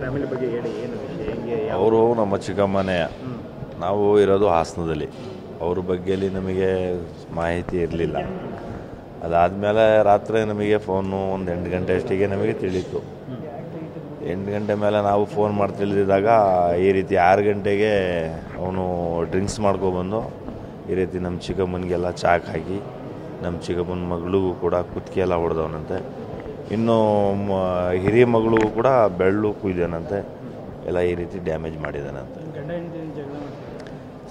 Family ಬಗ್ಗೆ ಹೇಳಿ, ಏನು ವಿಷಯ, ಹೆಂಗೆ? ಅವರು ನಮ್ಮ ಚಿಕ್ಕಮ್ಮನೇ. ನಾವು ಇರೋದು ಹಾಸನದಲ್ಲಿ. ಅವ್ರ ಬಗ್ಗೆಯಲ್ಲಿ ನಮಗೆ ಮಾಹಿತಿ ಇರಲಿಲ್ಲ. ಅದಾದಮೇಲೆ ರಾತ್ರಿ ನಮಗೆ ಫೋನು ಒಂದು 8 ಗಂಟೆ ಅಷ್ಟಿಗೆ ನಮಗೆ ತಿಳಿಯಿತು. 8 ಗಂಟೆ ಮೇಲೆ ನಾವು ಫೋನ್ ಮಾಡಿ ತಿಳಿದಿದ್ದಾಗ ಈ ರೀತಿ 6 ಗಂಟೆಗೆ ಅವನು ಡ್ರಿಂಕ್ಸ್ ಮಾಡ್ಕೊಬಂದು ಈ ರೀತಿ ನಮ್ಮ ಚಿಕ್ಕಮ್ಮನಿಗೆಲ್ಲ ಚಾಕ್ ಹಾಕಿ ನಮ್ಮ ಚಿಕ್ಕಮ್ಮನ ಮಗಳಿಗೂ ಕೂಡ ಕುತ್ತಿಗೆ ಎಲ್ಲ ಹೊಡೆದವನಂತೆ. ಇನ್ನು ಹಿರಿಯ ಮಗಳಿಗೂ ಕೂಡ ಬೆಳ್ಳು ಕುಯ್ದೇನಂತೆ. ಎಲ್ಲ ಈ ರೀತಿ ಡ್ಯಾಮೇಜ್ ಮಾಡಿದ್ದಾನಂತೆ.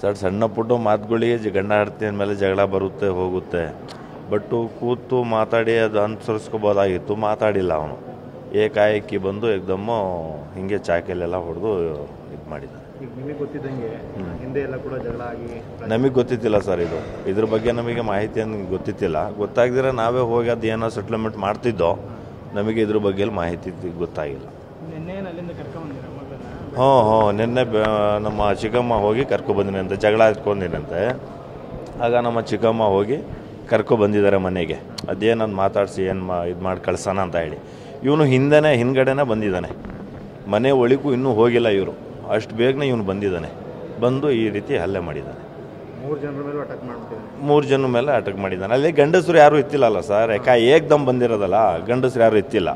ಸರ್, ಸಣ್ಣ ಪುಟ್ಟ ಮಾತುಗಳಿಗೆ ಗಂಡ ಹೆಂಡತಿ ಮೇಲೆ ಜಗಳ ಬರುತ್ತೆ ಹೋಗುತ್ತೆ. ಬಟ್ಟು ಕೂತು ಮಾತಾಡಿ ಅದು ಅನುಸರಿಸ್ಕೋಬೋದಾಗಿತ್ತು. ಮಾತಾಡಿಲ್ಲ ಅವನು. ಏಕಾಏಕಿ ಬಂದು ಏಕದಮ್ಮು ಹಿಂಗೆ ಚಾಕೆಲೆಲ್ಲ ಹೊಡೆದು ಇದು ಮಾಡಿದ್ದಾನೆ. ನಿಮಗೆ ಗೊತ್ತಿದ್ದಂಗೆ ಹಿಂದೆ ಎಲ್ಲ ಕೂಡ ಜಗಳ ಆಗಿ ನಮಗೆ ಗೊತ್ತಿತ್ತಿಲ್ಲ ಸರ್. ಇದ್ರ ಬಗ್ಗೆ ನಮಗೆ ಮಾಹಿತಿ ಗೊತ್ತಿತ್ತಿಲ್ಲ. ಗೊತ್ತಾಗದಿರ ನಾವೇ ಹೋಗಿ ಅದು ಏನೋ ಸೆಟ್ಲ್ಮೆಂಟ್ ಮಾಡ್ತಿದ್ದೋ. ನಮಗೆ ಇದ್ರ ಬಗ್ಗೆ ಮಾಹಿತಿ ಗೊತ್ತಾಗಿಲ್ಲ. ನಿನ್ನೆ ನಮ್ಮ ಚಿಕ್ಕಮ್ಮ ಹೋಗಿ ಕರ್ಕೊಬಂದಿನಂತೆ. ಜಗಳ ಇಟ್ಕೊಂಡಿನಂತೆ. ಆಗ ನಮ್ಮ ಚಿಕ್ಕಮ್ಮ ಹೋಗಿ ಕರ್ಕೊಬಂದಿದ್ದಾರೆ ಮನೆಗೆ. ಅದೇನಂದು ಮಾತಾಡಿಸಿ ಇದು ಮಾಡಿ ಕಳ್ಸೋಣ ಅಂತ ಹೇಳಿ. ಇವನು ಹಿಂದ್ಗಡೆನೇ ಬಂದಿದ್ದಾನೆ. ಮನೆ ಒಳಗೂ ಇನ್ನೂ ಹೋಗಿಲ್ಲ ಇವರು. ಅಷ್ಟು ಬೇಗನೆ ಇವನು ಬಂದಿದ್ದಾನೆ. ಬಂದು ಈ ರೀತಿ ಹಲ್ಲೆ ಮಾಡಿದ್ದಾನೆ. 3 ಜನರ ಮೇಲೆ ಅಟ್ಯಾಕ್ ಮಾಡ್ತಿದ್ದಾನೆ. 3 ಜನ ಮೇಲೆ ಅಟ್ಯಾಕ್ ಮಾಡಿದ್ದಾನೆ. ಅಲ್ಲಿ ಗಂಡಸರು ಯಾರೂ ಇತ್ತಿಲ್ಲಲ್ಲ ಸರ್. ಏಕ್ದಮ್ ಬಂದಿರೋದಲ್ಲ, ಗಂಡಸರು ಯಾರೂ ಇತ್ತಿಲ್ಲ.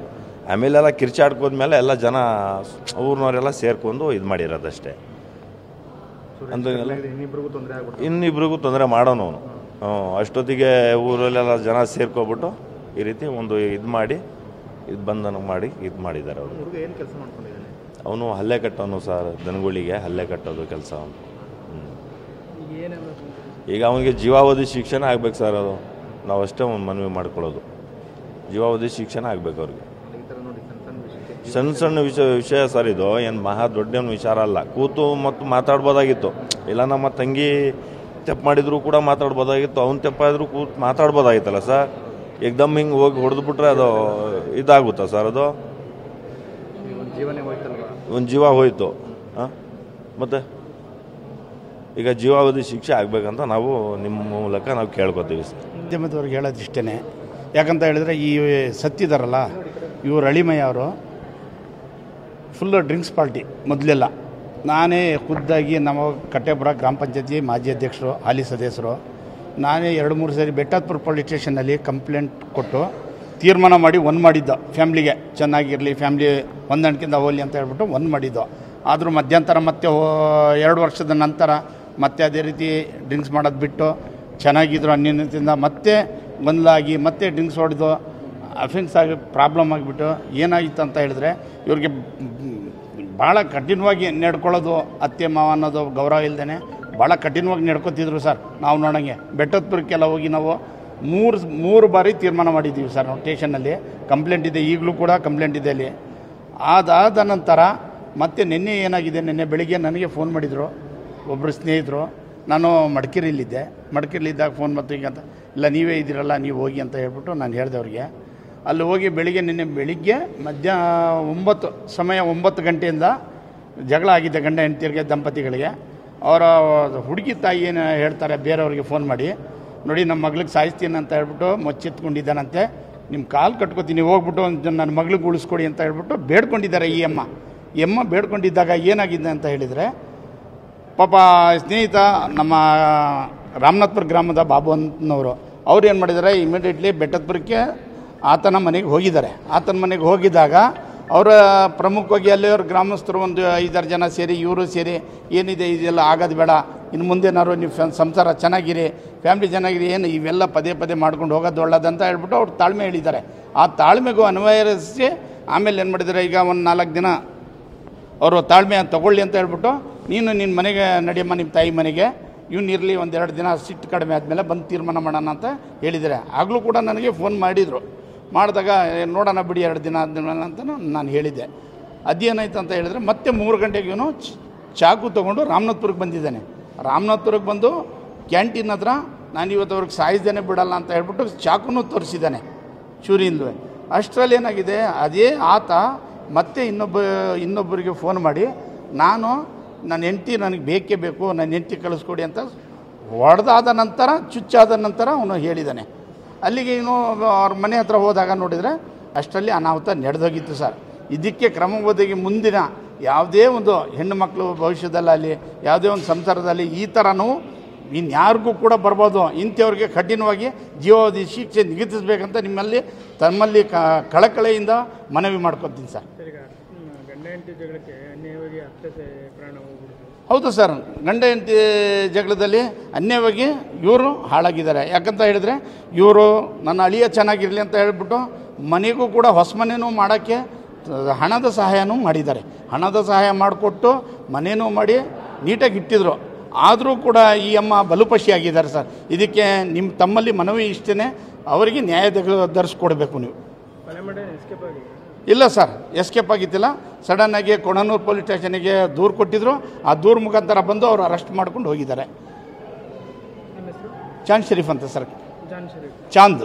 ಆಮೇಲೆಲ್ಲ ಕಿರ್ಚಾಡ್ಕೋದ್ಮೇಲೆ ಎಲ್ಲ ಜನ ಊರಿನವರೆಲ್ಲ ಸೇರ್ಕೊಂಡು ಇದು ಮಾಡಿರೋದಷ್ಟೇ. ಅಂದ್ರೆ ಇನ್ನಿಬ್ರಿಗೂ ತೊಂದರೆ ಮಾಡೋನು ಅವನು. ಅಷ್ಟೊತ್ತಿಗೆ ಊರಲ್ಲೆಲ್ಲ ಜನ ಸೇರ್ಕೊಬಿಟ್ಟು ಈ ರೀತಿ ಒಂದು ಇದು ಮಾಡಿ ಬಂಧನ ಮಾಡಿ ಇದು ಮಾಡಿದ್ದಾರೆ ಅವರು. ಏನು ಕೆಲಸ ಮಾಡ್ಕೊಂಡಿದ್ದಾನೆ? ಅವನು ಹಲ್ಲೆ ಕಟ್ಟೋನು ಸರ್. ದನಗಳಿಗೆ ಹಲ್ಲೆ ಕಟ್ಟೋದು ಕೆಲಸ ಅವನು. ಈಗ ಅವನಿಗೆ ಜೀವಾವಧಿ ಶಿಕ್ಷಣ ಆಗ್ಬೇಕು ಸರ್. ಅದು ನಾವು ಅಷ್ಟೇ ಒಂದು ಮನವಿ ಮಾಡ್ಕೊಳ್ಳೋದು. ಜೀವಾವಧಿ ಶಿಕ್ಷಣ ಆಗ್ಬೇಕು ಅವ್ರಿಗೆ. ಸಣ್ಣ ವಿಷಯ ಸರ್. ಇದು ಏನು ಮಹಾ ದೊಡ್ಡ ವಿಚಾರ ಅಲ್ಲ. ಕೂತು ಮತ್ತು ಮಾತಾಡ್ಬೋದಾಗಿತ್ತು. ಇಲ್ಲ ನಮ್ಮ ತಂಗಿ ತೆಪ್ಪು ಮಾಡಿದ್ರು ಕೂಡ ಮಾತಾಡ್ಬೋದಾಗಿತ್ತು. ಅವ್ನು ತೆಪ್ಪಾದರೂ ಕೂತು ಮಾತಾಡ್ಬೋದಾಗಿತ್ತಲ್ಲ ಸರ್. ಏಕದಮ್ ಹಿಂಗೆ ಹೋಗಿ ಹೊಡೆದ್ಬಿಟ್ರೆ ಅದು ಇದಾಗುತ್ತಾ ಸರ್? ಅದು ಒಂದು ಜೀವ ಹೋಯ್ತು. ಮತ್ತು ಈಗ ಜೀವಾವಧಿ ಶಿಕ್ಷೆ ಆಗಬೇಕಂತ ನಾವು ನಿಮ್ಮ ಮೂಲಕ ನಾವು ಕೇಳ್ಕೊತೀವಿ ಸರ್. ಮಾಧ್ಯಮದವ್ರಿಗೆ ಹೇಳೋದು ಇಷ್ಟೇ. ಯಾಕಂತ ಹೇಳಿದ್ರೆ ಈ ಸತ್ತಿದಾರಲ್ಲ ಇವರು ಅಳಿಮಯ್ಯ ಅವರು ಫುಲ್ಲು ಡ್ರಿಂಕ್ಸ್ ಪಾರ್ಟಿ ಮೊದಲೆಲ್ಲ. ನಾನೇ ಖುದ್ದಾಗಿ ನಮ್ಮ ಕಟ್ಟೆಪುರ ಗ್ರಾಮ ಪಂಚಾಯತಿ ಮಾಜಿ ಅಧ್ಯಕ್ಷರು, ಹಾಲಿ ಸದಸ್ಯರು, ನಾನೇ 2-3 ಸಾರಿ ಬೆಟ್ಟದಪುರ ಪೊಲೀಸ್ ಸ್ಟೇಷನಲ್ಲಿ ಕಂಪ್ಲೇಂಟ್ ಕೊಟ್ಟು ತೀರ್ಮಾನ ಮಾಡಿ ಮಾಡಿದ್ದೋ. ಫ್ಯಾಮ್ಲಿಗೆ ಚೆನ್ನಾಗಿರಲಿ, ಫ್ಯಾಮ್ಲಿ ಹೊಂದಾಣಿಕೆಯಿಂದ ಹೋಗಲಿ ಅಂತ ಹೇಳ್ಬಿಟ್ಟು ಮಾಡಿದ್ದೋ. ಆದರೂ ಮಧ್ಯಂತರ ಮತ್ತೆ 2 ವರ್ಷದ ನಂತರ ಮತ್ತೆ ಅದೇ ರೀತಿ ಡ್ರಿಂಕ್ಸ್ ಮಾಡೋದು ಬಿಟ್ಟು ಚೆನ್ನಾಗಿದ್ರು ಅನ್ಯೋನ್ಯತೆಯಿಂದ ಮತ್ತೆ ಗೊಂದಲಾಗಿ ಮತ್ತೆ ಡ್ರಿಂಕ್ಸ್ ಹೊಡೆದು ಅಫೆನ್ಸ್ ಆಗಿ ಪ್ರಾಬ್ಲಮ್ ಆಗಿಬಿಟ್ಟು ಏನಾಗಿತ್ತು ಅಂತ ಹೇಳಿದ್ರೆ ಇವ್ರಿಗೆ ಭಾಳ ಕಠಿಣವಾಗಿ ನಡ್ಕೊಳ್ಳೋದು, ಅತ್ತೆ ಮಾವ ಅನ್ನೋದು ಗೌರವ ಇಲ್ಲದೇ ಭಾಳ ಕಠಿಣವಾಗಿ ನಡ್ಕೊತಿದ್ರು ಸರ್. ನಾವು ನೋಡೋಂಗೆ ಬೆಟ್ಟದಪುರಕ್ಕೆಲ್ಲ ಹೋಗಿ ನಾವು 3 ಬಾರಿ ತೀರ್ಮಾನ ಮಾಡಿದ್ದೀವಿ ಸರ್. ನಾವು ಸ್ಟೇಷನ್ನಲ್ಲಿ ಕಂಪ್ಲೇಂಟ್ ಇದೆ, ಈಗಲೂ ಕೂಡ ಕಂಪ್ಲೇಂಟ್ ಇದೆ ಅಲ್ಲಿ. ಅದಾದ ನಂತರ ಮತ್ತೆ ನಿನ್ನೆ ಏನಾಗಿದೆ, ನಿನ್ನೆ ಬೆಳಿಗ್ಗೆ ನನಗೆ ಫೋನ್ ಮಾಡಿದರು ಒಬ್ಬರು ಸ್ನೇಹಿತರು. ನಾನು ಮಡಿಕೇರಿಲಿದ್ದಾಗ ಫೋನ್ ಮತ್ತು ಈಗ ಅಂತ ಇಲ್ಲ ನೀವೇ ಇದ್ದೀರಲ್ಲ ನೀವು ಹೋಗಿ ಅಂತ ಹೇಳ್ಬಿಟ್ಟು ನಾನು ಹೇಳಿದೆ ಅವ್ರಿಗೆ. ಅಲ್ಲಿ ಹೋಗಿ ನಿನ್ನೆ ಬೆಳಿಗ್ಗೆ 9 ಗಂಟೆಯಿಂದ ಜಗಳ ಆಗಿದೆ ಗಂಡ ಹೆಂಡತಿಯರಿಗೆ, ದಂಪತಿಗಳಿಗೆ. ಅವರ ಹುಡುಗಿ ತಾಯಿ ಏನು ಹೇಳ್ತಾರೆ ಬೇರೆಯವ್ರಿಗೆ ಫೋನ್ ಮಾಡಿ, ನೋಡಿ ನಮ್ಮ ಮಗಳಿಗೆ ಸಾಯಿಸ್ತೀನಿ ಅಂತ ಹೇಳ್ಬಿಟ್ಟು ಮೊಚ್ಚೆತ್ಕೊಂಡಿದ್ದಾನಂತೆ, ನಿಮ್ಮ ಕಾಲು ಕಟ್ಕೊತೀನಿ ಹೋಗ್ಬಿಟ್ಟು ನನ್ನ ಮಗಳಿಗೆ ಉಳಿಸ್ಕೊಡಿ ಅಂತ ಹೇಳ್ಬಿಟ್ಟು ಬೇಡ್ಕೊಂಡಿದ್ದಾರೆ. ಈ ಎಮ್ಮ ಬೇಡ್ಕೊಂಡಿದ್ದಾಗ ಏನಾಗಿದೆ ಅಂತ ಹೇಳಿದರೆ, ಪಾಪ ಸ್ನೇಹಿತ ನಮ್ಮ ರಾಮನಾಥ್ಪುರ ಗ್ರಾಮದ ಬಾಬು ಅನ್ನೋರು ಅವ್ರು ಏನು ಮಾಡಿದ್ದಾರೆ, ಇಮಿಡಿಯೇಟ್ಲಿ ಬೆಟ್ಟದಪುರಕ್ಕೆ ಆತನ ಮನೆಗೆ ಹೋಗಿದ್ದಾರೆ. ಆತನ ಮನೆಗೆ ಹೋಗಿದ್ದಾಗ ಅವರ ಪ್ರಮುಖವಾಗಿ ಅಲ್ಲಿಯವ್ರ ಗ್ರಾಮಸ್ಥರು ಒಂದು 5-6 ಜನ ಸೇರಿ ಇವರು ಸೇರಿ ಏನಿದೆ ಇದೆಲ್ಲ ಆಗೋದು ಬೇಡ, ಇನ್ನು ಮುಂದೇನಾದ್ರು ನೀವು ಸಂಸಾರ ಚೆನ್ನಾಗಿರಿ, ಫ್ಯಾಮಿಲಿ ಚೆನ್ನಾಗಿರಿ, ಏನು ಇವೆಲ್ಲ ಪದೇ ಮಾಡ್ಕೊಂಡು ಹೋಗೋದು ಒಳ್ಳೇದಂತ ಹೇಳ್ಬಿಟ್ಟು ಅವ್ರು ತಾಳ್ಮೆ ಹೇಳಿದ್ದಾರೆ. ಆ ತಾಳ್ಮೆಗೂ ಅನ್ವಯಿಸಿ ಆಮೇಲೆ ಏನು ಮಾಡಿದ್ದಾರೆ, ಈಗ ಒಂದು 4 ದಿನ ಅವರು ತಾಳ್ಮೆ ತಗೊಳ್ಳಿ ಅಂತ ಹೇಳ್ಬಿಟ್ಟು ನೀನು ನಿನ್ನ ಮನೆಗೆ ನಡಿಯಮ್ಮ, ನಿಮ್ಮ ತಾಯಿ ಮನೆಗೆ ಇವ್ನು ಇರಲಿ, 1-2 ದಿನ ಸಿಟ್ಟು ಕಡಿಮೆ ಆದಮೇಲೆ ಬಂದು ತೀರ್ಮಾನ ಮಾಡೋಣ ಅಂತ ಹೇಳಿದ್ದಾರೆ. ಆಗಲೂ ಕೂಡ ನನಗೆ ಫೋನ್ ಮಾಡಿದಾಗ ನೋಡೋಣ ಬಿಡಿ 2 ದಿನ ಆದ್ಮೇಲೆ ಅಂತ ನಾನು ಹೇಳಿದ್ದೆ. ಅದೇನಾಯ್ತು ಅಂತ ಹೇಳಿದ್ರೆ ಮತ್ತೆ 3 ಗಂಟೆಗೆ ಇವನು ಚಾಕು ತೊಗೊಂಡು ರಾಮನಾಥ್ಪುರಕ್ಕೆ ಬಂದಿದ್ದಾನೆ. ರಾಮನಾಥ್ಪುರಕ್ಕೆ ಬಂದು ಕ್ಯಾಂಟೀನ್ ಹತ್ರ ನಾನು ಇವತ್ತವ್ರಿಗೆ ಸಾಯಿಸ್ದೇನೆ ಬಿಡಲ್ಲ ಅಂತ ಹೇಳ್ಬಿಟ್ಟು ಚಾಕುನೂ ತೋರಿಸಿದ್ದಾನೆ ಚೂರಿಂದಲೂ. ಅಷ್ಟರಲ್ಲಿ ಏನಾಗಿದೆ, ಅದೇ ಆತ ಮತ್ತೆ ಇನ್ನೊಬ್ಬರಿಗೆ ಫೋನ್ ಮಾಡಿ ನನ್ನ ಹೆಂಡತಿ ನನಗೆ ಬೇಕೇ ಬೇಕು, ನನ್ನ ಹೆಂಡತಿ ಕಳಿಸ್ಕೊಡಿ ಅಂತ ಹೊಡೆದಾದ ನಂತರ ಚುಚ್ಚಾದ ನಂತರ ಅವನು ಹೇಳಿದ್ದಾನೆ. ಅಲ್ಲಿಗೆ ಇನ್ನು ಅವ್ರ ಮನೆ ಹತ್ರ ಹೋದಾಗ ನೋಡಿದರೆ ಅಷ್ಟರಲ್ಲಿ ಅನಾಹುತ ನಡೆದೋಗಿತ್ತು ಸರ್. ಇದಕ್ಕೆ ಕ್ರಮಬದ್ಧವಾಗಿ ಮುಂದಿನ ಯಾವುದೇ ಒಂದು ಹೆಣ್ಣು ಮಕ್ಕಳು ಭವಿಷ್ಯದಲ್ಲಾಗಲಿ ಯಾವುದೇ ಒಂದು ಸಂಸಾರದಲ್ಲಿ ಈ ಥರನೂ ಇನ್ಯಾರಿಗೂ ಕೂಡ ಬರ್ಬೋದು. ಇಂಥವ್ರಿಗೆ ಕಠಿಣವಾಗಿ ಜೀವಾವಧಿ ಶಿಕ್ಷೆ ನಿಗದಿಸಬೇಕಂತ ತಮ್ಮಲ್ಲಿ ಕಳಕಳೆಯಿಂದ ಮನವಿ ಮಾಡ್ಕೊತೀನಿ ಸರ್. ಗಂಡ ಹೆಂಡತಿ ಜಗಳಕ್ಕೆ ಅನ್ಯಾಯವಾಗಿ ಅತ್ತೆ ಪ್ರಾಣ ಹೋಗ್ಬಿಡ್ತು. ಹೌದು ಸರ್, ಗಂಡ ಹೆಂಡತಿ ಜಗಳದಲ್ಲಿ ಅನ್ಯಾಯವಾಗಿ ಇವರು ಹಾಳಾಗಿದ್ದಾರೆ. ಯಾಕಂತ ಹೇಳಿದ್ರೆ ಇವರು ನನ್ನ ಅಳಿಯ ಚೆನ್ನಾಗಿರಲಿ ಅಂತ ಹೇಳ್ಬಿಟ್ಟು ಮನೆಗೂ ಕೂಡ ಹೊಸ ಮನೆಯೂ ಮಾಡೋಕ್ಕೆ ಹಣದ ಸಹಾಯನೂ ಮಾಡಿದ್ದಾರೆ. ಹಣದ ಸಹಾಯ ಮಾಡಿಕೊಟ್ಟು ಮನೇನೂ ಮಾಡಿ ನೀಟಾಗಿ ಇಟ್ಟಿದ್ರು. ಆದರೂ ಕೂಡ ಈ ಅಮ್ಮ ಬಲುಪಶಿಯಾಗಿದ್ದಾರೆ ಸರ್. ಇದಕ್ಕೆ ತಮ್ಮಲ್ಲಿ ಮನವಿ ಇಷ್ಟೇ, ಅವರಿಗೆ ನ್ಯಾಯ ದೊರಕಿಸ್ಕೊಡ್ಬೇಕು ನೀವು. ಇಲ್ಲ ಸರ್, ಎಸ್ಕೇಪ್ ಆಗಿದ್ದಿಲ್ಲ. ಸಡನ್ನಾಗಿ ಕೊಣನೂರು ಪೊಲೀಸ್ ಸ್ಟೇಷನಿಗೆ ದೂರು ಕೊಟ್ಟಿದ್ರು. ಆ ದೂರು ಮುಖಾಂತರ ಬಂದು ಅವರು ಅರೆಸ್ಟ್ ಮಾಡ್ಕೊಂಡು ಹೋಗಿದ್ದಾರೆ. ಚಾಂದ್ ಶರೀಫ್ ಅಂತ ಸರ್. ಚಾಂದ್.